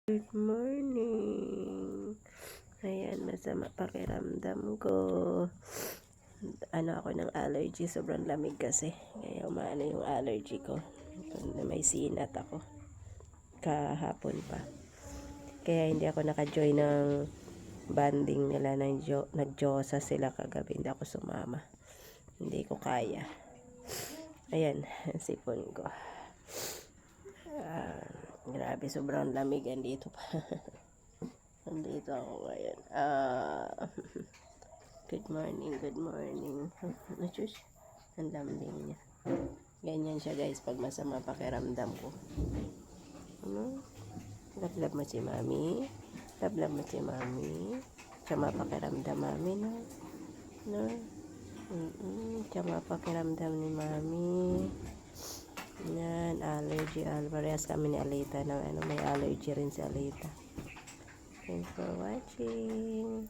Good morning. Ayan, masama pakiramdam ko. Ako ng allergy, sobrang lamig kasi. Kaya umaano yung allergy ko. May sinat ako. Kahapon pa. Kaya hindi ako naka-join ng banding nila. Nag-josa sila kagabi. Hindi ako sumama. Hindi ko kaya. Ayan, sipon ko. Grabe, sobrang lamig. Andito pa. Andito ako ngayon. Good morning, good morning. Nachus, ang lambing niya. Ganyan siya guys pag masama pakiramdam ko. Lablab mo si mami. Lablab mo si mami. Sama pakiramdam mami, no? No? Sama pakiramdam ni mami. Yan, allergy. Parehas kami ni Alita na may allergy rin si Alita. Thanks for watching.